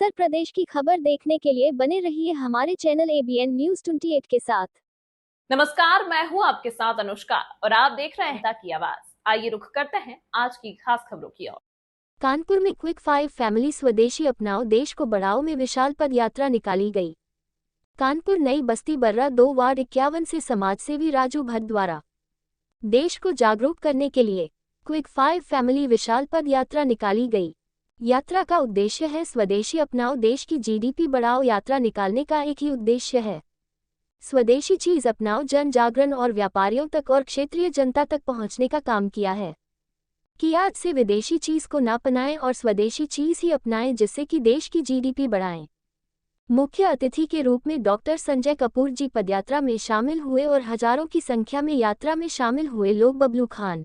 उत्तर प्रदेश की खबर देखने के लिए बने रहिए हमारे चैनल ABN न्यूज 28 के साथ। नमस्कार, मैं हूं आपके साथ अनुष्का और आप देख रहे हैं की आवाज। आइए रुख करते हैं आज की खास खबरों की ओर। कानपुर में क्विक 5 फैमिली स्वदेशी अपनाओ देश को बढ़ाओ में विशाल पद यात्रा निकाली गई। कानपुर नई बस्ती बर्रा 2 वार्ड 51 से समाजसेवी राजू भट्ट द्वारा देश को जागरूक करने के लिए क्विक 5 फैमिली विशाल पद यात्रा निकाली गई। यात्रा का उद्देश्य है स्वदेशी अपनाओ देश की GDP बढ़ाओ। यात्रा निकालने का एक ही उद्देश्य है स्वदेशी चीज अपनाओ, जन जागरण और व्यापारियों तक और क्षेत्रीय जनता तक पहुंचने का काम किया है कि आज से विदेशी चीज को न अपनाएं और स्वदेशी चीज ही अपनाएं, जिससे कि देश की GDP बढ़ाएं। मुख्य अतिथि के रूप में डॉक्टर संजय कपूर जी पदयात्रा में शामिल हुए और हजारों की संख्या में यात्रा में शामिल हुए लोग बबलू खान,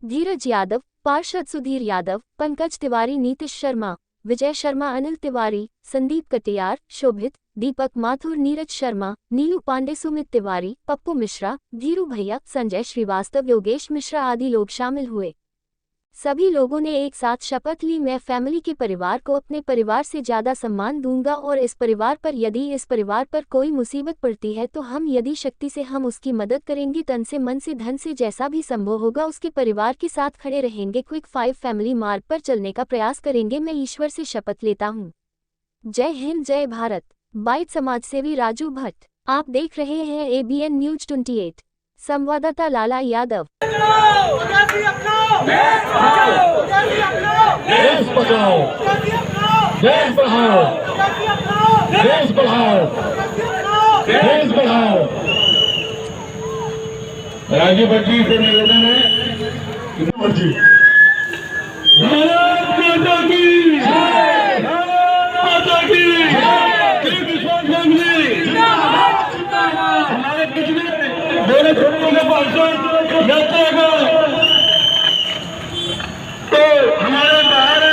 धीरज यादव, पार्षद सुधीर यादव, पंकज तिवारी, नीतीश शर्मा, विजय शर्मा, अनिल तिवारी, संदीप कटियार, शोभित, दीपक माथुर, नीरज शर्मा, नीलू पांडे, सुमित तिवारी, पप्पू मिश्रा, धीरू भैया, संजय श्रीवास्तव, योगेश मिश्रा आदि लोग शामिल हुए। सभी लोगों ने एक साथ शपथ ली, मैं फैमिली के परिवार को अपने परिवार से ज्यादा सम्मान दूंगा और इस परिवार पर कोई मुसीबत पड़ती है तो हम यदि शक्ति से हम उसकी मदद करेंगे, तन से, मन से, धन से, जैसा भी संभव होगा उसके परिवार के साथ खड़े रहेंगे। क्विक 5 फैमिली मार्ग पर चलने का प्रयास करेंगे। मैं ईश्वर से शपथ लेता हूँ। जय हिंद, जय भारत। बाइट समाजसेवी राजू भट्ट। आप देख रहे हैं ABN न्यूज 28। संवाददाता लाला यादव। देश बचाओ, देश बढ़ाओ, देश बढ़ाओ, देश बढ़ाओ। राजू भट्ट जी से निवेदन है कि भारत माता की जय, भारत माता की जय। विश्वास फैमिली हमारे पिछले दोनों छोटों के पार्षद यात्रा का तो हमारे बाहर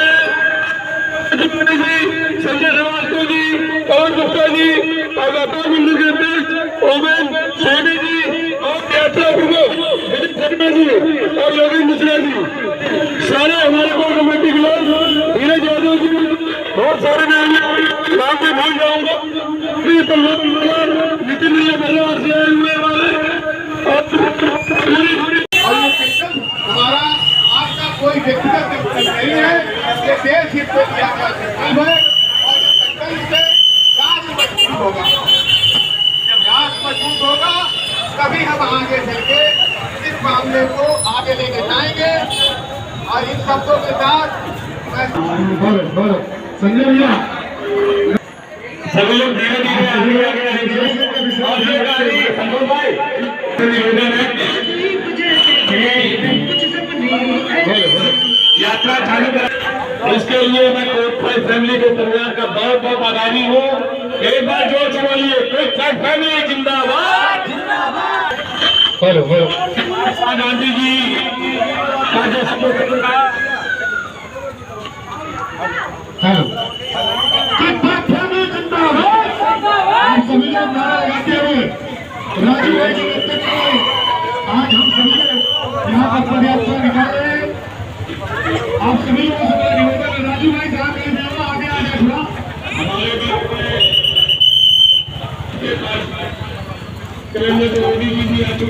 संजय श्रीवास्तव जी, पवन गुप्ता जी और व्यापार मंडल के अध्यक्ष ओमन सोनी जी और यात्रा प्रमुख विजय शर्मा जी और योगेश मिश्रा जी, सारे हमारे कोर कमेटी के लोग, धीरज यादव जी, बहुत सारे नाम में भूल जाऊंगा, नितिन परिवार से आए हुए वाले हमारा आपका कोई व्यक्तिगत नहीं है, ये देश हित में किया गया संकल्प है और इस संकल्प से राष्ट्र मजबूत होगा। जब राष्ट्र मजबूत होगा तभी हम आगे चल के इस मामले को आगे लेके जाएंगे। और इन शब्दों के साथ संजय भैया सभी लोग धीरे धीरे यात्रा चालू कर। इसके लिए मैं क्विक 5 फैमिली के परिवार का बहुत बहुत आभारी हूँ। एक बार जोर से बोलिए, क्विक 5 फैमिली जिंदाबाद, जिंदाबाद। गांधी जी सभी लोग नारा लगाते हुए राजू भाई के नेतृत्व में आज हम सभी यहाँ पर पदयात्रा निकाल रहे हैं। आप सभी लोगों से मेरा निवेदन है, राजू भाई साहब के लिए आगे आ जाए थोड़ा। मोदी जी भी आगे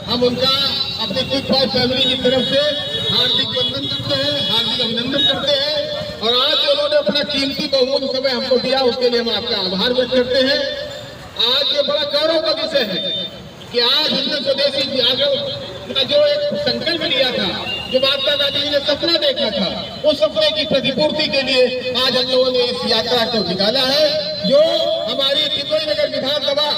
हम उनका अपने क्विक 5 फैमिली की तरफ से हार्दिक वंदन करते हैं, हार्दिक अभिनंदन करते हैं। और आज जो उन्होंने अपना कीमती बहुमूल्य समय हमको दिया उसके लिए हम आपका आभार व्यक्त करते हैं। आज ये बड़ा गौरव का विषय है कि आज हमने स्वदेशी जागरण का जो एक संकल्प लिया था, जो महात्मा गांधी जी ने सपना देखा था, उस सपने की प्रतिपूर्ति के लिए आज हम लोगों ने इस यात्रा को निकाला है, जो हमारी टिटोई नगर विधानसभा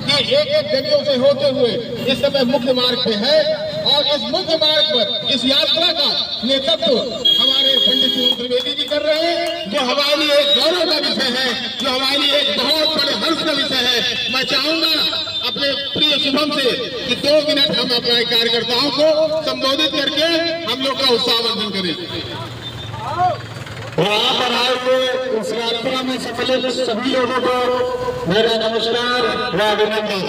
की एक गलियों से होते हुए इस समय मुख्य मार्ग पे है। और इस मुख्य मार्ग पर इस यात्रा का नेतृत्व हमारे पंडित त्रिवेदी जी कर रहे हैं, जो हमारी एक गौरव का विषय है, जो हमारी एक बहुत बड़े हर्ष का विषय है। मैं चाहूंगा अपने प्रिय शुभम से कि 2 मिनट हम अपने कार्यकर्ताओं को संबोधित करके हम लोग का उत्साहवर्धन करें। वहाँ पर आए हुए इस यात्रा में सम्मिलित सभी लोगों को मेरा नमस्कार व अभिनंदन।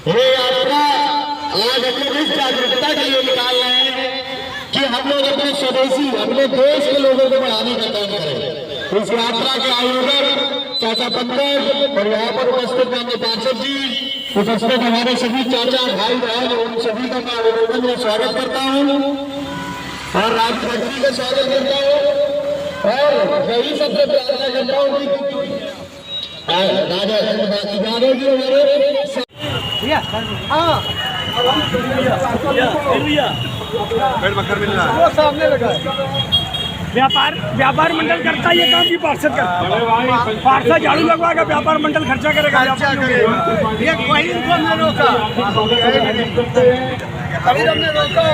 ये यात्रा आज हम लोग इस जागरूकता के लिए निकाल रहे हैं कि हम लोग अपने स्वदेशी अपने देश के लोगों को बढ़ाने का काम करें। इस यात्रा के आयोजक चाचा पंकज और यहाँ पर उपस्थित माननीय पार्षद जी, उपस्थित हमारे सभी चाचा भाई बहन, उन सभी का मैं अभिनंदन व स्वागत करता हूँ और राष्ट्रपति का स्वागत करता हूँ और यही सबसे प्रार्थना करता हूँ कि राजा यादव जी हमारे सामने लगा व्यापार मंडल करता है ये काम भी पार्षद का। पार्षद झाड़ू लगवाएगा, व्यापार मंडल खर्चा करेगा। ये वही इनको हमने रोका, अभी हमने रोका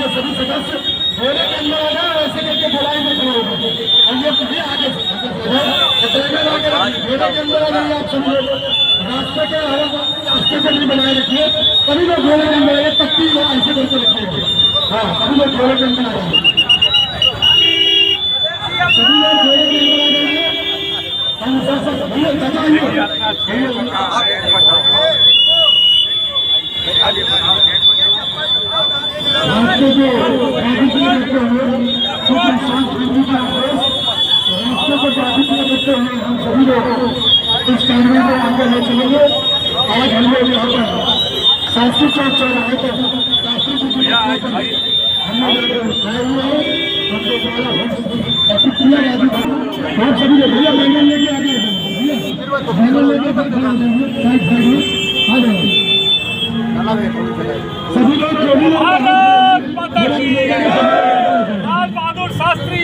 सभी सदस्य बोले के अंदर आ जाए, ऐसे करके बुलाई में खड़े हो और ये भी आगे बोले के अंदर आ जाइए। आप सभी लोग रास्ते के रास्ते को भी बनाए रखिए, सभी लोग बोले के अंदर आइए, पत्ती ऐसे करके रखिए। हाँ, सभी लोग बोले के अंदर आ जाइए, सभी लोग बोले के अंदर आ जाइए। हम सब भैया रास्ते को करते हुए हम सभी लोग इस कार्य में आगे ले चलेंगे। आज हम लोग यहाँ पर शास्त्री चौक चौराहे पर शास्त्री जी की हम लोग खड़े हुए हैं। हमको प्रतिक्रिया याद बहुत सभी लोग भैया बैनर लेके आगे बैनर लेके आ जाए सभी लोग जो भी लाल बहादुर शास्त्री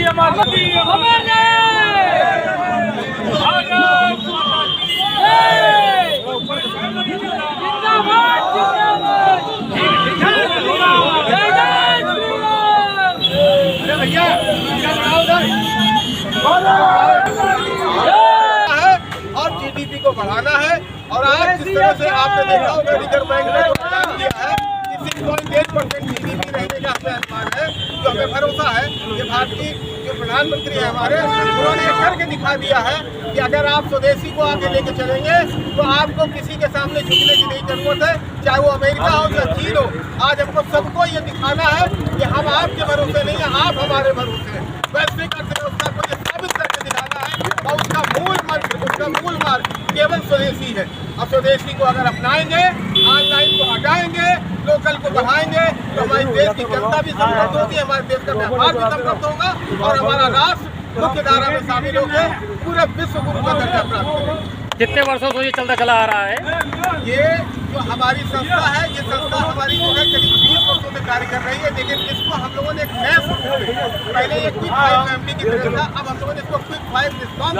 और जीडीपी को बढ़ाना है। और आज जिस तरह से आपने देखा होगा रिजर्व बैंक ने जो ऐलान किया है कि 6.8% जीडीपी रहने का हमें अनुमान है, जो हमें भरोसा है कि भारतीय जो प्रधानमंत्री है हमारे, उन्होंने करके दिखा दिया है कि अगर आप स्वदेशी को आगे लेके चलेंगे तो आपको किसी के सामने झुकने की नहीं जरूरत है, चाहे वो अमेरिका हो या चीन हो। आज हमको सबको ये दिखाना है कि हम आपके भरोसे नहीं है, आप हमारे भरोसे हैं। वैश्विक अर्थव्यवस्था को ये साबित करके दिखाना है और उसका मूल मंत्र, उसका मूल मार्ग केवल स्वदेशी है। और स्वदेशी को अगर अपनाएंगे, ऑनलाइन को हटाएंगे, लोकल को बढ़ाएंगे तो हमारे देश की जनता भी समृद्ध होगी, हमारे देश का व्यापार भी समृद्ध होगा और हमारा राष्ट्र मुख्य धारा में शामिल होकर पूरे विश्व गुरु का दर्जा प्राप्त करेगा। कितने वर्षों से ये चलता चला आ रहा है? ये जो हमारी संस्था है, ये संस्था हमारी जो है करीब 20 वर्षों से कार्य कर रही है, लेकिन इसको हम लोगों ने एक नए स्वरूप में, पहले ये क्विक 5 फैमिली की तरह था, अब हम लोगों ने इसको क्विक 5 रिस्पॉन्स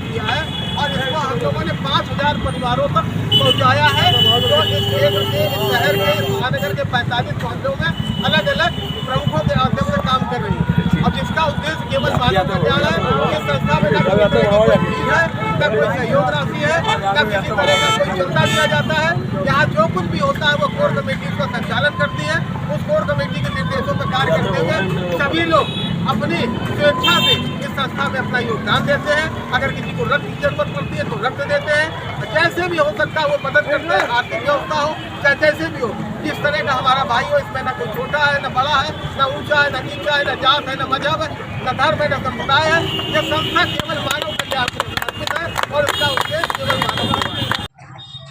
किया है और इसको हम लोगों ने 5000 परिवारों तक पहुँचाया है। तो इस क्षेत्र के, इस शहर के, इस महानगर के 45 मोहल्लों में अलग अलग प्रमुखों के माध्यम से काम कर रही है। अब जिसका उद्देश्य केवल मानव कल्याण है। इस संस्था में न कोई तरह की कोई फीस है, न कोई सहयोग राशि है, न किसी तरह का कोई चंदा दिया जाता है। यहाँ जो कुछ भी होता है वो कोर कमेटी उसका संचालन करती है। उस कोर कमेटी के निर्देशों पर कार्य करते हुए सभी लोग अपनी स्वेच्छा से इस संस्था में अपना योगदान देते हैं। अगर किसी को रक्त की जरूरत पड़ती है तो रक्त देते हैं, जैसे भी हो सकता है वो मदद करते हैं, आर्थिक व्यवस्था हो चाहे जैसे भी हो। जिस तरह का हमारा भाई हो, इसमें न कोई छोटा है, न बड़ा है, न ऊंचा है, न नीचा है, न जात है, न मजहब है, न धर्म है, न समुदाय है। ये संस्था केवल मानव कल्याण से समर्पित है और इसका उद्देश्य केवल मानव कल्याण है।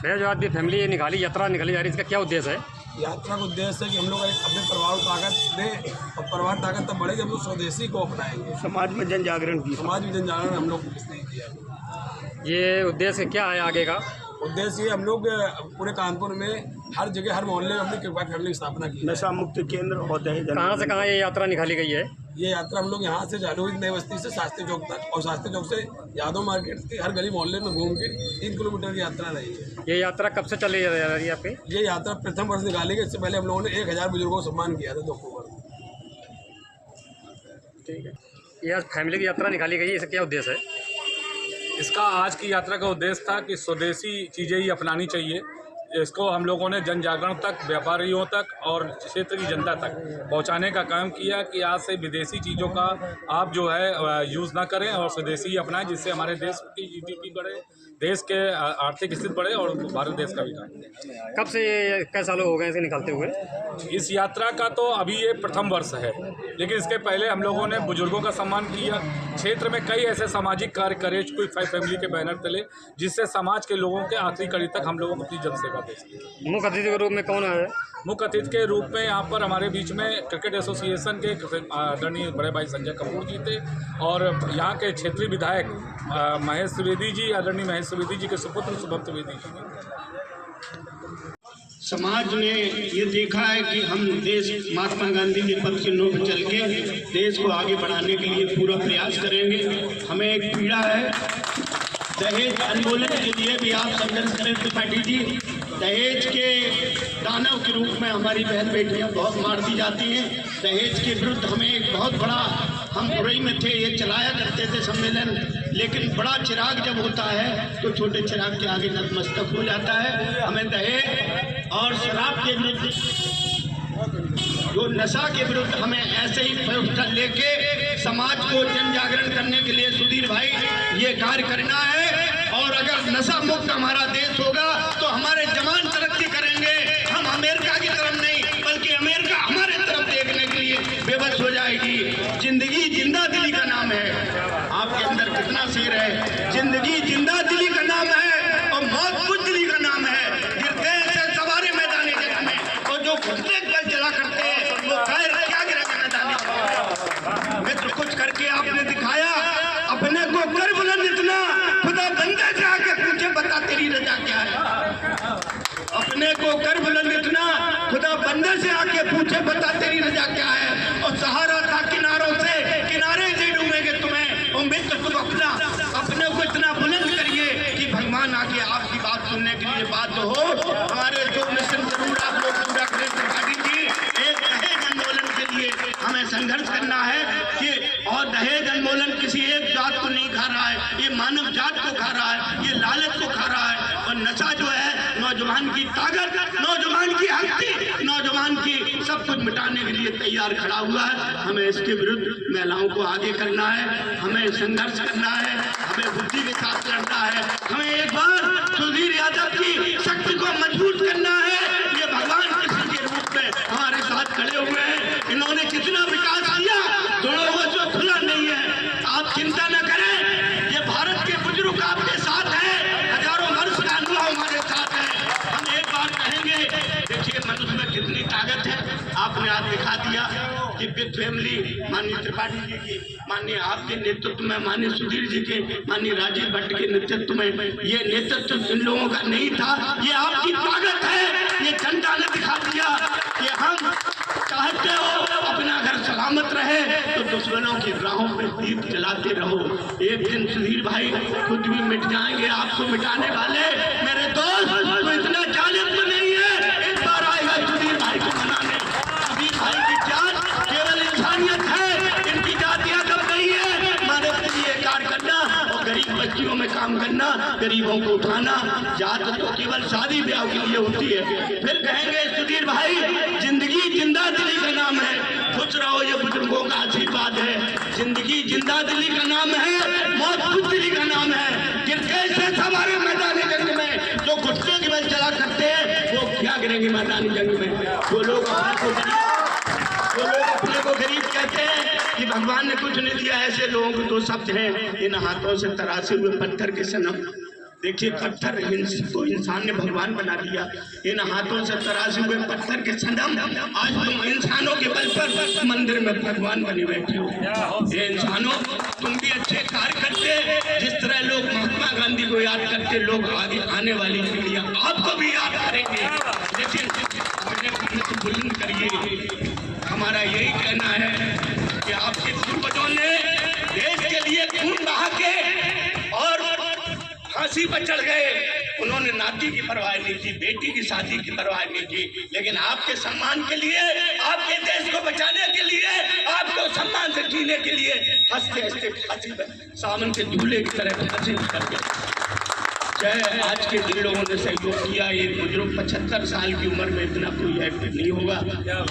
भैया जो आज फैमिली निकाली, यात्रा निकाली जा रही है, इसका क्या उद्देश्य है? यात्रा का उद्देश्य है कि हम लोग अपने परिवार को ताकत दें और परिवार ताकत तब बढ़ेगी हम लोग स्वदेशी को अपनाएंगे। समाज में जन जागरण की, समाज में जन जागरण हम लोग इसने किया। ये उद्देश्य क्या है आगे का? उद्देश्य ये हम लोग पूरे कानपुर में हर जगह हर मोहल्ले में अपनी कृपा फैमिली की स्थापना की। नशा मुक्त केंद्र होते हैं। कहाँ से कहाँ ये यात्रा निकाली गई है? ये यात्रा हम लोग यहाँ से चालू हुई नई बस्ती से शास्त्री चौक तक और शास्त्री चौक से यादव मार्केट के हर गली मोहल्ले में घूम के 3 किलोमीटर की यात्रा रही है। ये यात्रा कब से चली जा रही है यहाँ पे? ये यात्रा प्रथम वर्ष निकाली गई। इससे पहले हम लोगों ने 1000 बुजुर्गों को सम्मान किया था 2 अक्टूबर को। ठीक है। ये आज फैमिली की यात्रा निकाली गई है, इसका क्या उद्देश्य है? इसका आज की यात्रा का उद्देश्य था कि स्वदेशी चीज़ें ही अपनानी चाहिए। इसको हम लोगों ने जन जागरण तक, व्यापारियों तक और क्षेत्र की जनता तक पहुंचाने का काम किया कि आज से विदेशी चीज़ों का आप जो है यूज़ ना करें और स्वदेशी ही अपनाएं, जिससे हमारे देश की GDP बढ़े, देश के आर्थिक स्थिति बढ़े और भारत देश का विकास। कब से कई सालों हो गए इसे निकालते हुए? इस यात्रा का तो अभी ये प्रथम वर्ष है, लेकिन इसके पहले हम लोगों ने बुजुर्गों का सम्मान किया। क्षेत्र में कई ऐसे सामाजिक कार्य करे क्विक 5 फैमिली के बैनर तले, जिससे समाज के लोगों के आखिरी कड़ी तक हम लोगों को अपनी जनसेवा दे सकें। मुख्य अतिथि के रूप में कौन है? मुख्य अतिथि के रूप में यहाँ पर हमारे बीच में क्रिकेट एसोसिएशन के आदरणीय बड़े भाई संजय कपूर जी थे और यहाँ के क्षेत्रीय विधायक महेश त्रिवेदी जी, आदरणीय महेश त्रिवेदी जी के सुपुत्र शुभम त्रिवेदी जी। समाज ने ये देखा है कि हम देश महात्मा गांधी के पथ के नोक चल के देश को आगे बढ़ाने के लिए पूरा प्रयास करेंगे। हमें एक पीड़ा है, दहेज आंदोलन के लिए भी आप संघर्ष करें त्रिपाठी जी। दहेज के दानव के रूप में हमारी बहन बेटियां बहुत मार दी जाती हैं। दहेज के विरुद्ध हमें एक बहुत बड़ा, हम बुराई में थे, ये चलाया करते थे सम्मेलन, लेकिन बड़ा चिराग जब होता है तो छोटे चिराग के आगे नतमस्तक हो जाता है। हमें दहेज और शराब के विरुद्ध, जो नशा के विरुद्ध, हमें ऐसे ही पोस्टर लेके समाज को जन जागरण करने के लिए सुधीर भाई ये कार्य करना है। और अगर नशा मुक्त हमारा देश होगा तो हमारे जवान तरक्की करेंगे। हम अमेरिका की तरफ नहीं, बल्कि अमेरिका हमारे तरफ देखने के लिए बेबस हो जाएगी। जिंदगी जिंदा दिली का नाम है। आपके अंदर कितना शेर है। जिंदगी जिंदा दिली का नाम है और मौत बुजदिली का नाम है। गिरते हैं सवारे मैदानी जंग में, और जो घुटने पर चला करते हैं वो खैर क्या गिरेगा मैदानी। मित्र कुछ करके आपने दिखाया, अपने को कर बुलंद इतना, खुदा बंदे से आके पूछे बता तेरी रजा क्या है। अपने को कर बुलंद इतना, खुदा बंदे से आके पूछे बता तेरी रजा क्या है। और सहारा था किनारों से, किनारे से डूबेंगे तुम्हें। उम्मीद तो तुम अपने को इतना बुलंद करिए कि भगवान आके आपकी बात सुनने के लिए बात हो। हमारे जो मिशन जरूर आप लोग पूरा करें त्रिपाठी जी। एक दहेज आंदोलन के लिए हमें संघर्ष करना है कि, और दहेज आंदोलन किसी एक जात को नहीं खा रहा है, ये मानव जात को खा रहा है, ये लालच को खा रहा है। और नशा जो है नौजवान की ताकत, नौजवान की हस्ती, नौजवान की सब कुछ मिटाने के लिए तैयार खड़ा हुआ है। हमें इसके विरुद्ध महिलाओं को आगे करना है, हमें संघर्ष करना है, हमें बुद्धि के साथ लड़ना है। हमें एक बार सुधीर यादव की शक्ति को मजबूत करना है। ये भगवान कृष्ण के रूप में हमारे साथ खड़े हुए हैं। इन्होंने कितना विकास किया, दोनों को जो खुला नहीं है। आप चिंता न करें, ये भारत के बुजुर्ग आपके साथ हैं, हजारों वर्ष का अनुभव हमारे साथ है। हम एक बार कहेंगे, देखिए मनुष्य में कितनी ताकत है। आपने आज दिखा दिया कि बिग फैमिली माननीय त्रिपाठी जी की, माननीय आपके नेतृत्व में, माननीय सुधीर जी के, माननीय राजीव भट्ट के नेतृत्व में, ये नेतृत्व जिन लोगों का नहीं था, ये आपकी ताकत है। ये जनता ने दिखा दिया कि हम चाहते हो अपना घर सलामत रहे तो दुश्मनों की राहों पे दीप जलाते रहो। एक दिन सुधीर भाई खुद भी मिट जाएंगे, आपको मिटाने वाले मेरे दोस्त तो इतना जालिम तो नहीं है। इस बार आएगा सुधीर भाई को मनाने। सुधीर भाई की जात केवल इंसानियत है, इनकी जातियां कब नहीं है। हमारे लिए कार्य करना और गरीब बच्चियों में काम करना, गरीबों को उठाना। जात तो केवल शादी ब्याह के लिए होती है। फिर कहेंगे सुधीर भाई, जिंदगी जिंदा दिली का नाम है। खुश रहो, ये बुजुर्गों का आशीर्वाद है। जिंदगी जिंदा दिली का नाम है, मौत बुजदिली का नाम है। गिरते से सवारे मैदानी जंग में, जो घुटने के बल चला करते हैं वो क्या करेंगे मैदानी जंग में। वो लोग अपने को गरीब कहते हैं कि भगवान ने कुछ नहीं दिया। ऐसे लोगों को दो शब्द हैं, इन हाथों से तरासे हुए पत्थर के सनम। देखिए पत्थर को इंसान ने भगवान बना दिया। इन हाथों से तरासे हुए पत्थर के सनम, आज तुम इंसानों के बल पर मंदिर में भगवान बने बैठे हो। ये इंसानों, तुम भी अच्छे कार्य करते, जिस तरह लोग महात्मा गांधी को याद करते, लोग आगे आने वाली पीढ़ियां आपको भी याद करेंगे। लेकिन अपने बुलंद करिए। हमारा यही कहना है कि आपके पूर्वजों ने देश के लिए खून बहा के और फांसी पर चढ़ गए। उन्होंने नाती की परवाह नहीं की, बेटी की शादी की परवाह नहीं की, लेकिन आपके सम्मान के लिए, आपके देश को बचाने के लिए, आपको सम्मान से जीने के लिए हंसते हंसते फांसी पर सावन के झूले की तरह फांसी कर गए। जय, आज के जिन लोगों ने सहयोग किया, ये बुजुर्ग 75 साल की उम्र में इतना कोई एक्टिव नहीं होगा।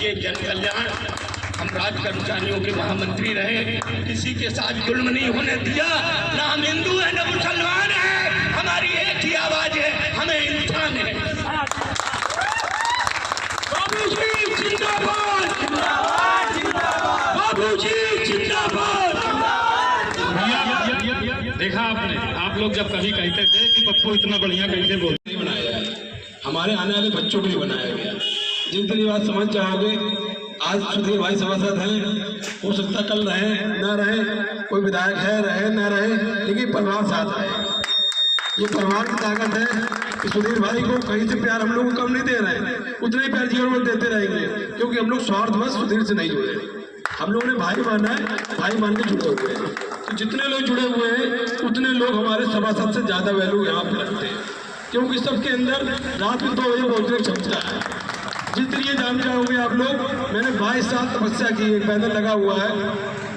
ये जन कल्याण, हम राज कर्मचारियों के महामंत्री रहे, किसी के साथ जुल्म नहीं होने दिया। ना हम हिंदू है ना मुसलमान है, हमारी एक ही आवाज है, हमें इंसान है। बाबूजी जिंदाबाद, बाबूजी जिंदाबाद। देखा आपने, आप लोग जब कभी कहते थे कि पप्पू इतना बढ़िया कैसे बोलते, नहीं बनाया है, हमारे आने वाले बच्चों के लिए बनाया गया। जिस दिन ये बात समझ जाओगे, आज सुधीर भाई सभासद हैं, हो सकता कल रहे ना रहे, कोई विधायक है रहे ना रहे, लेकिन परिवार साथ है। ये परिवार की ताकत है कि सुधीर भाई को कहीं से प्यार हम लोग को कम नहीं दे रहे हैं, उतना ही प्यार जीवन में देते रहेंगे, क्योंकि हम लोग स्वार्थवश सुधीर से नहीं जुड़े। हम लोगों ने भाई माना है, भाई मान के जुड़े हुए हैं। तो जितने लोग जुड़े हुए हैं उतने लोग हमारे सभासद से ज्यादा वैल्यू यहाँ पर रखते हैं, क्योंकि सबके अंदर रात में 2 बजे बोलने की क्षमता है। जिस दिन ये जान जाओगे आप लोग, मैंने 22 साल तपस्या की, एक पैदल लगा हुआ है।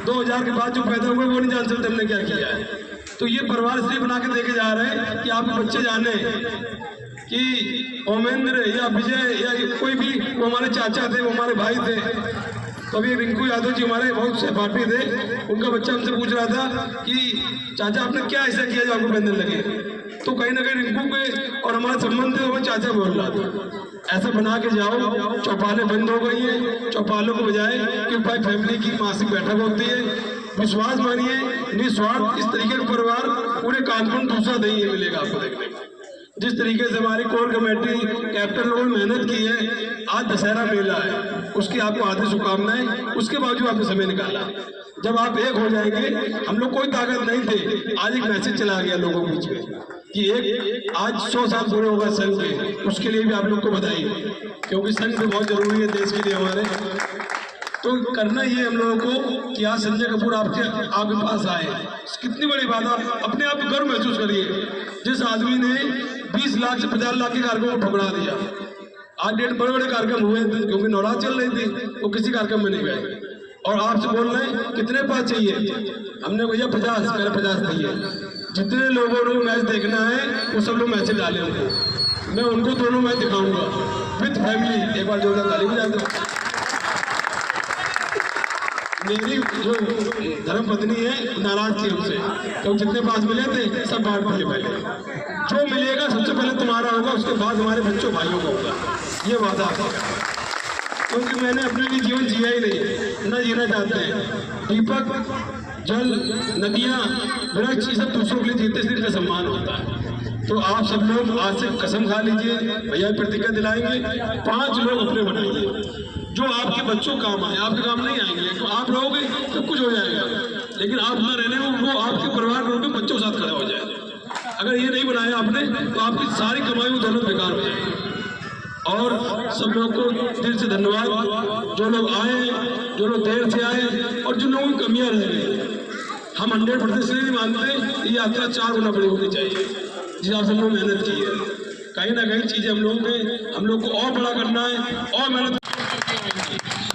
2000 के बाद जो पैदा हुए वो नहीं जान सकते हमने क्या किया है। तो ये परिवार इसलिए बना के लेके जा रहे हैं कि आपके बच्चे जाने कि ओमेंद्र या विजय या कोई भी, वो हमारे चाचा थे, वो हमारे भाई थे। तो अभी रिंकू यादव जी हमारे बहुत सहपाठी थे, उनका बच्चा हमसे पूछ रहा था कि चाचा आपने क्या ऐसा किया जो आपको पैदल लगे। तो कहीं ना कहीं रिंकू के और हमारे संबंध थे, वो चाचा बोल रहा था ऐसा बना के जाओ। चौपालें बंद हो गई हैं, चौपालों को बजाय कि भाई फैमिली की मासिक बैठक होती है। विश्वास मानिए, निस्वार्थ इस तरीके का परिवार पूरे कानपुर दूसरा नहीं मिलेगा आपको देखने को। जिस तरीके से हमारी कोर कमेटी कैप्टन लोगों ने मेहनत की है, आज दशहरा मेला है, उसकी आपको हार्दिक शुभकामनाएं। उसके बावजूद आपने समय निकाला। जब आप एक हो जाएंगे, हम लोग कोई ताकत नहीं थे, आज एक मैसेज चला गया लोगों के बीच में कि एक आज 100 साल पूरे होगा संघ के, उसके लिए भी आप लोग को बधाई, क्योंकि संघ भी बहुत जरूरी है देश के लिए हमारे। तो करना ये हम लोगों को कि आज संजय कपूर आपके पास आए, कितनी बड़ी बात है। अपने आप गर्व महसूस करिए, जिस आदमी ने 20 लाख से 50 लाख के कार्यक्रम को ठुकरा दिया। आज डेढ़ बड़े कार्यक्रम हुए थे, क्योंकि नवरात्र चल रही थी, वो किसी कार्यक्रम में नहीं गए। और आपसे बोल रहे हैं कितने पास चाहिए, हमने भैया 50, मेरे 50 नहीं है। जितने लोगों को मैच देखना है वो सब लोग मैच डाले उनको, मैं उनको दोनों मैच दिखाऊंगा विद फैमिली। एक बार जोरदार ताली बजा दो। मेरी जो धर्मपत्नी है नाराज थी हमसे, तो जितने पास मिले थे सब बांट दिए। पहले जो मिलेगा सबसे पहले तुम्हारा होगा, उसके बाद हमारे बच्चों भाइयों का होगा, ये वादा है। क्योंकि मैंने अपने लिए जीवन जिया ही नहीं, न जीना चाहते हैं। दीपक, जल, नदियाँ, वृक्ष, ये सब दूसरों के लिए जीते, इसलिए इनका सम्मान होता है। तो आप सब लोग आज से कसम खा लीजिए, भैया प्रतिज्ञा दिलाएंगे, 5 लोग अपने बनाइए जो आपके बच्चों काम आए। आपके काम नहीं आएंगे तो आप रहोगे तो कुछ हो जाएगा, लेकिन आप न रहने वो आपके परिवार में बच्चों के साथ खड़ा हो जाएगा। अगर ये नहीं बनाया आपने तो आपकी सारी कमाई वो दौलत बेकार हो जाएगी। और सब लोग को दिल से धन्यवाद, जो लोग आए, जो लोग देर से आए और जिन लोगों की कमियां रह गई। हम 100% नहीं मानते, ये यात्रा 4 गुना बड़ी होनी चाहिए, जिस आप सब लोग मेहनत की है। कहीं ना कहीं चीजें हम लोग को और बड़ा करना है और मेहनत,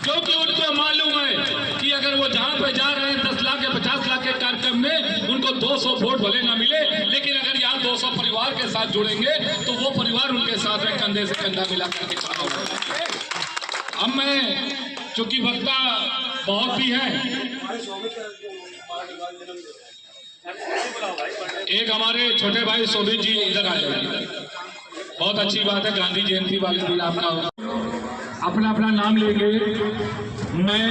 क्योंकि उनको मालूम है कि अगर वो जहाँ पे जा रहे हैं 10 लाख या 50 लाख के कार्यक्रम में उनको 200 वोट भले ना मिले, लेकिन अगर यहाँ 200 परिवार के साथ जुड़ेंगे तो वो परिवार उनके साथ में कंधे से कंधा मिला करके खड़ा होगा। अब मैं, चूंकि वक्ता बहुत भी है, एक हमारे छोटे भाई शोभित जी इधर आ जाए। बहुत अच्छी बात है, गांधी जयंती वाले दिन आपका अपना अपना नाम लेंगे। मैं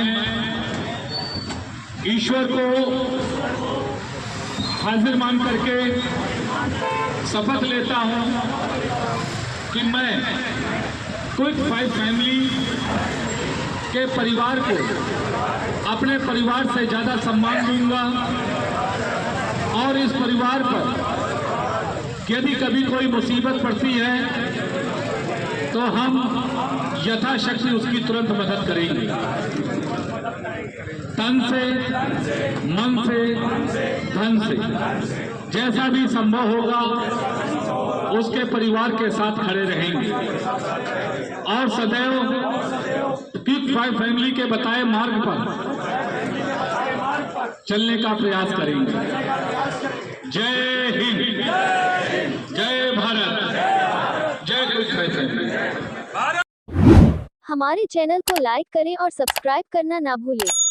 ईश्वर को हाजिर मान करके शपथ लेता हूं कि मैं क्विक 5 फैमिली के परिवार को अपने परिवार से ज्यादा सम्मान दूंगा और इस परिवार पर यदि कभी कोई मुसीबत पड़ती है तो हम यथाशक्ति उसकी तुरंत मदद करेंगे, तन से, मन से, धन से, जैसा भी संभव होगा उसके परिवार के साथ खड़े रहेंगे और सदैव क्विक 5 फैमिली के बताए मार्ग पर चलने का प्रयास करेंगे। जय हिंद, जय भारत, जय क्विक फैशन। हमारे चैनल को लाइक करें और सब्सक्राइब करना ना भूलें।